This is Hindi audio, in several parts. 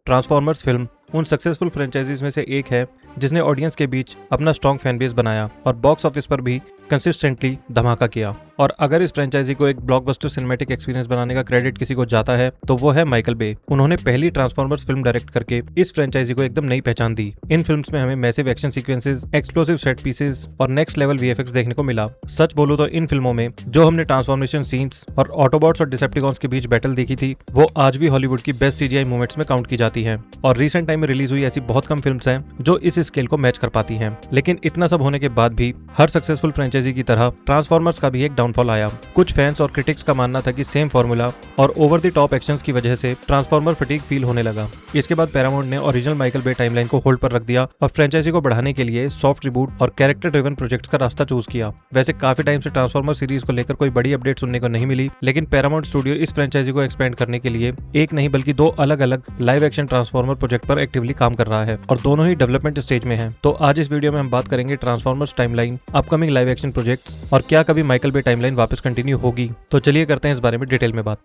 ट्रांसफॉर्मर्स फिल्म उन सक्सेसफुल फ्रेंचाइजीज में से एक है जिसने ऑडियंस के बीच अपना स्ट्रॉन्ग फैन बेस बनाया और बॉक्स ऑफिस पर भी कंसिस्टेंटली धमाका किया। और अगर इस फ्रेंचाइजी को एक ब्लॉकबस्टर सिनेमैटिक एक्सपीरियंस बनाने का क्रेडिट किसी को जाता है तो वो है माइकल बे। उन्होंने पहली ट्रांसफॉर्मर्स फिल्म डायरेक्ट करके इस फ्रेंचाइजी को एकदम नई पहचान दी। इन फिल्म्स में हमें massive action sequences, explosive set pieces और नेक्स्ट लेवल वीएफएक्स देखने को मिला। सच बोलूं तो इन फिल्मों में जो हमने ट्रांसफॉर्मेशन सीन्स और ऑटोबॉट्स और डिसेप्टिकॉन्स के बीच बैटल देखी थी वो आज भी हॉलीवुड की बेस्ट सीजीआई मूवमेंट्स में काउंट की जाती है। और रिसेंट टाइम में रिलीज हुई ऐसी बहुत कम फिल्म्स हैं जो इस स्केल को मैच कर पाती हैं। लेकिन इतना सब होने के बाद भी हर सक्सेसफुल फ्रेंचाइजी की तरह ट्रांसफॉर्मर्स का भी एक डाउनफॉल आया। कुछ फैंस और क्रिटिक्स का मानना था कि सेम फॉर्मूला और ओवर द टॉप एक्शंस की वजह से ट्रांसफॉर्मर फटीग फील होने लगा। इसके बाद पैरामाउंट ने ओरिजिनल माइकल बे टाइमलाइन को होल्ड पर रख दिया और फ्रेंचाइजी को बढ़ाने के लिए सॉफ्ट रिबूट और कैरेक्टर ड्रिवन प्रोजेक्ट्स का रास्ता चूज किया। वैसे काफी टाइम से ट्रांसफॉर्मर सीरीज को लेकर कोई बड़ी अपडेट सुनने को नहीं मिली, लेकिन पैरामाउंट स्टूडियो इस फ्रेंचाइजी को एक्सपेंड करने के लिए एक नहीं बल्कि 2 अलग अलग लाइव एक्शन ट्रांसफॉर्मर प्रोजेक्ट पर एक्टिवली काम कर रहा है और दोनों ही डेवलपमेंट स्टेज में हैं। तो आज इस वीडियो में हम बात करेंगे transformers timeline, upcoming live action projects और क्या कभी माइकल बे टाइमलाइन वापस कंटिन्यू होगी। तो चलिए करते हैं इस बारे में डिटेल में बात।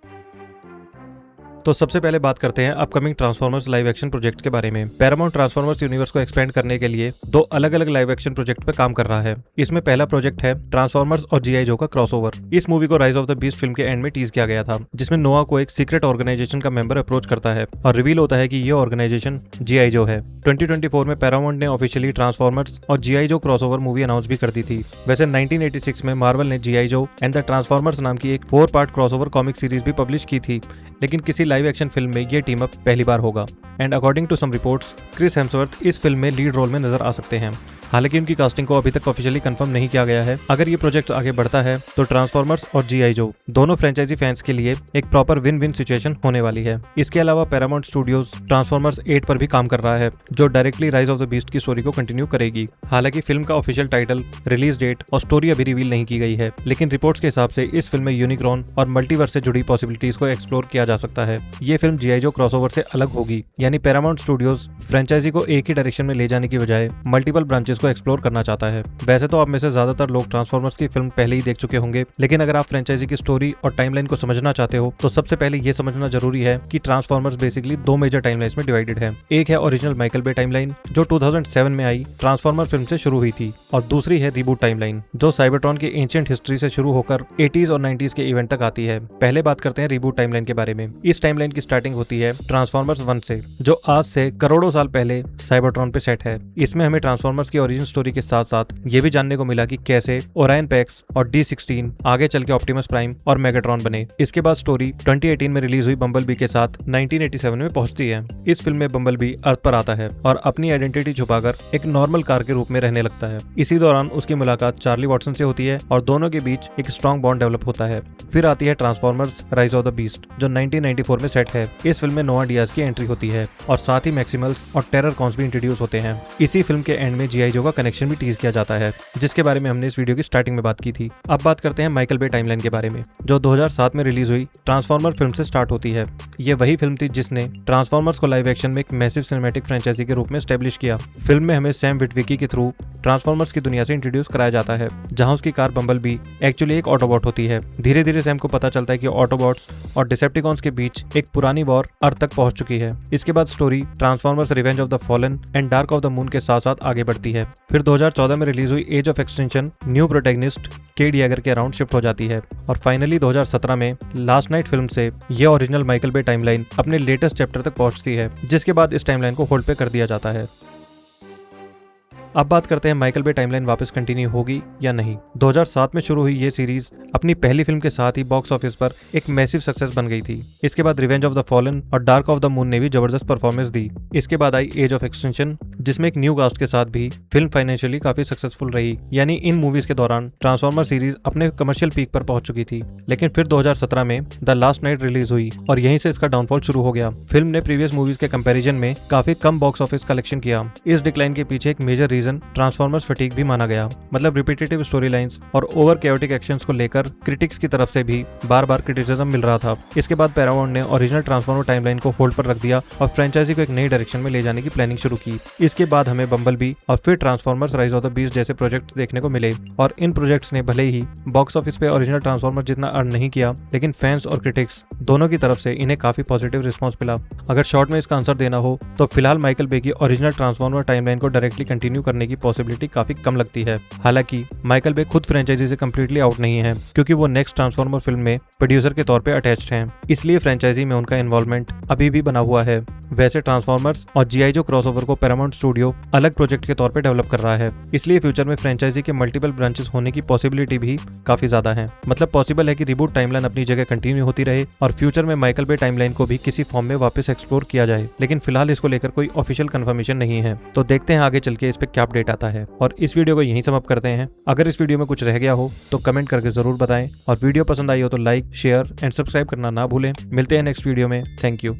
तो सबसे पहले बात करते हैं upcoming transformers live action project के बारे में। पैरामाउंट ट्रांसफॉर्मर्स यूनिवर्स को एक्सपेंड करने के लिए 2 अलग अलग लाइव एक्शन प्रोजेक्ट पे काम कर रहा है। इसमें पहला प्रोजेक्ट है ट्रांसफॉर्मर्स और जीआई जो का क्रॉसओवर। इस मूवी को rise of the beast film के एंड में टीज किया गया था, जिसमें नोआ को एक सीक्रेट ऑर्गेनाइजेशन का मेंबर अप्रोच करता है और रिवील होता है कि ये ऑर्गेनाइजेशन जीआई जो है। 2024 में पैरामाउंट ने ऑफिशियली ट्रांसफॉर्मर्स और जीआई जो क्रॉसओवर मूवी अनाउंस भी कर दी थी। वैसे 1986 में मार्वल ने जीआई जो एंड द ट्रांसफॉर्मर्स नाम की एक 4 पार्ट क्रॉसओवर कॉमिक सीरीज भी पब्लिश की थी, लेकिन किसी लाइव एक्शन फिल्म में ये टीम अप पहली बार होगा। And according to some reports Chris Hemsworth इस फिल्म में लीड रोल में नजर आ सकते हैं। हालांकि उनकी कास्टिंग को अभी तक ऑफिशियली कंफर्म नहीं किया गया है। अगर ये प्रोजेक्ट आगे बढ़ता है तो ट्रांसफॉर्मर्स और जीआई जो दोनों फ्रेंचाइजी फैंस के लिए एक प्रॉपर विन विन सिचुएशन होने वाली है। इसके अलावा पैरामाउंट स्टूडियोज ट्रांसफॉर्मर्स 8 पर भी काम कर रहा है, जो directly rise of the beast की स्टोरी को कंटिन्यू करेगी। हालांकि फिल्म का ऑफिशियल टाइटल, रिलीज डेट और स्टोरी अभी रिवील नहीं की गई है, लेकिन रिपोर्ट्स के हिसाब से इस फिल्म में यूनिक्रॉन और मल्टीवर्स से जुड़ी पॉसिबिलिटीज को एक्सप्लोर किया जा सकता है। ये फिल्म जीआई जो क्रॉसओवर से अलग होगी, यानी पैरामाउंट स्टूडियोज फ्रेंचाइजी को एक ही डायरेक्शन में ले जाने की बजाय मल्टीपल ब्रांचेस को एक्सप्लोर करना चाहता है। वैसे तो आप में से ज्यादातर लोग ट्रांसफॉर्मर्स की फिल्म पहले ही देख चुके होंगे, लेकिन अगर आप फ्रेंचाइजी की स्टोरी और टाइमलाइन को समझना चाहते हो तो सबसे पहले ये समझना जरूरी है कि ट्रांसफॉर्मर्स बेसिकली 2 मेजर टाइमलाइंस में डिवाइडेड है। एक है ओरिजिनल माइकल बे टाइमलाइन जो 2007 में आई ट्रांसफॉर्मर फिल्म से शुरू हुई थी, और दूसरी है रिबूट टाइमलाइन जो साइबरट्रॉन की एंशिएंट हिस्ट्री से शुरू होकर 80s और 90s के इवेंट तक आती है। पहले बात करते हैं रिबूट टाइमलाइन के बारे में। इस टाइमलाइन की स्टार्टिंग होती है ट्रांसफॉर्मर्स 1 से, जो आज से करोड़ों साल पहले साइबरट्रॉन पे सेट है। इसमें हमें ट्रांसफॉर्मर्स की ओरिजिन स्टोरी के साथ साथ ये भी जानने को मिला कि कैसे ओरायन पैक्स और D16 आगे चल के ऑप्टिमस प्राइम और मेगाट्रॉन बने। इसके बाद स्टोरी 2018 में रिलीज हुई बम्बलबी के साथ 1987 में पहुंचती है। इस फिल्म में बम्बलबी अर्थ पर आता है और अपनी आइडेंटिटी छुपाकर एक नॉर्मल कार के रूप में रहने लगता है। इसी दौरान उसकी मुलाकात चार्ली वॉटसन से होती है और दोनों के बीच एक स्ट्रॉन्ग बॉन्ड डेवलप होता है। फिर आती है transformers rise of the beast जो 1994 में सेट है। इस फिल्म में नोआ डियाज की एंट्री होती है और साथ ही मैक्सिमल्स और टेरर कॉन्स भी इंट्रोड्यूस होते हैं। इसी फिल्म के एंड में जीआई जो का कनेक्शन भी टीज किया जाता है, जिसके बारे में हमने इस वीडियो की स्टार्टिंग में बात की थी। अब बात करते हैं माइकल बे टाइमलाइन के बारे में, जो 2007 में रिलीज हुई ट्रांसफॉर्मर फिल्म से स्टार्ट होती है। ये वही फिल्म थी जिसने ट्रांसफॉर्मर्स को लाइव एक्शन में एक मैसिव सिनेमैटिक फ्रेंचाइजी के रूप में एस्टेब्लिश किया। फिल्म में हमें सैम विटविकी के थ्रू ट्रांसफॉर्मर्स की दुनिया से इंट्रोड्यूस कराया जाता है, जहां उसकी कार बम्बलबी एक्चुअली एक ऑटोबॉट होती है। धीरे धीरे सैम को पता चलता है कि ऑटोबॉट्स और डिसेप्टिकॉन्स के बीच एक पुरानी वॉर अर्थ तक पहुंच चुकी है। इसके बाद story transformers revenge of the fallen and dark of the moon के साथ साथ आगे बढ़ती है। फिर 2014 में रिलीज हुई age of extinction new protagonist Cade Yeager के अराउंड शिफ्ट हो जाती है, और फाइनली 2017 में लास्ट नाइट फिल्म से यह ओरिजिनल माइकल बे टाइमलाइन अपने लेटेस्ट चैप्टर तक पहुंचती है, जिसके बाद इस टाइमलाइन को होल्ड पे कर दिया जाता है। अब बात करते हैं माइकल बे टाइमलाइन वापस कंटिन्यू होगी या नहीं। 2007 में शुरू हुई ये सीरीज अपनी पहली फिल्म के साथ ही बॉक्स ऑफिस पर एक मैसिव सक्सेस बन गई थी। इसके बाद रिवेंज ऑफ द फॉलन और डार्क ऑफ द मून ने भी जबरदस्त परफॉर्मेंस दी। इसके बाद आई एज ऑफ एक्सटेंशन, जिसमें एक न्यू कास्ट के साथ भी फिल्म फाइनेंशियली काफी सक्सेसफुल रही। यानी इन मूवीज के दौरान ट्रांसफॉर्मर सीरीज अपने कमर्शियल पीक पर पहुंच चुकी थी। लेकिन फिर 2017 में द लास्ट नाइट रिलीज हुई और यहीं से इसका डाउनफॉल शुरू हो गया। फिल्म ने प्रीवियस मूवीज के कंपैरिजन में काफी कम बॉक्स ऑफिस कलेक्शन किया। इस डिक्लाइन के पीछे एक मेजर रीजन ट्रांसफॉर्मर्स फटीग भी माना गया। मतलब रिपीटेटिव स्टोरी लाइंस और ओवर कैओटिक एक्शंस को लेकर क्रिटिक्स की तरफ से भी बार बार क्रिटिसिज्म मिल रहा था। इसके बाद पैरामाउंट ने ओरिजिनल ट्रांसफॉर्मर टाइमलाइन को होल्ड पर रख दिया और फ्रेंचाइजी को एक नई डायरेक्शन में ले जाने की प्लानिंग शुरू की। इसके बाद हमें बम्बलबी और फिर transformers rise of the beast जैसे प्रोजेक्ट्स देखने को मिले और इन प्रोजेक्ट्स ने भले ही बॉक्स ऑफिस पे ओरिजिनल ट्रांसफॉर्मर जितना अर्न नहीं किया, लेकिन फैंस और क्रिटिक्स दोनों की तरफ से इन्हें काफी पॉजिटिव रिस्पॉन्स मिला। अगर शॉर्ट में इसका आंसर देना हो तो फिलहाल माइकल बे की ओरिजिनल ट्रांसफॉर्मर टाइमलाइन को डायरेक्टली कंटिन्यू करने की पॉसिबिलिटी काफी कम लगती है। हालांकि माइकल बे खुद फ्रेंचाइजी से कंप्लीटली आउट नहीं है, क्योंकि वो नेक्स्ट ट्रांसफॉर्मर फिल्म में प्रोड्यूसर के तौर पे अटैच्ड हैं, इसलिए फ्रेंचाइजी में उनका इन्वॉल्वमेंट अभी भी बना हुआ है। वैसे ट्रांसफॉर्मर्स और जीआई जो क्रॉसओवर को पैरामाउंट स्टूडियो अलग प्रोजेक्ट के तौर पे डेवलप कर रहा है, इसलिए फ्यूचर में फ्रेंचाइजी के मल्टीपल ब्रांचेस होने की पॉसिबिलिटी भी काफी ज्यादा है। मतलब पॉसिबल है कि रिबूट टाइमलाइन अपनी जगह कंटिन्यू होती रहे और फ्यूचर में माइकल बे टाइमलाइन को भी किसी फॉर्म में वापस एक्सप्लोर किया जाए, लेकिन फिलहाल इसको लेकर कोई ऑफिशियल कंफर्मेशन नहीं है। तो देखते हैं आगे चल के इस पे क्या अपडेट आता है। और इस वीडियो को यहीं समाप्त करते हैं। अगर इस वीडियो में कुछ रह गया हो तो कमेंट करके जरूर बताएं और वीडियो पसंद आई हो तो लाइक, शेयर एंड सब्सक्राइब करना ना भूलें। मिलते हैं नेक्स्ट वीडियो में। Thank you.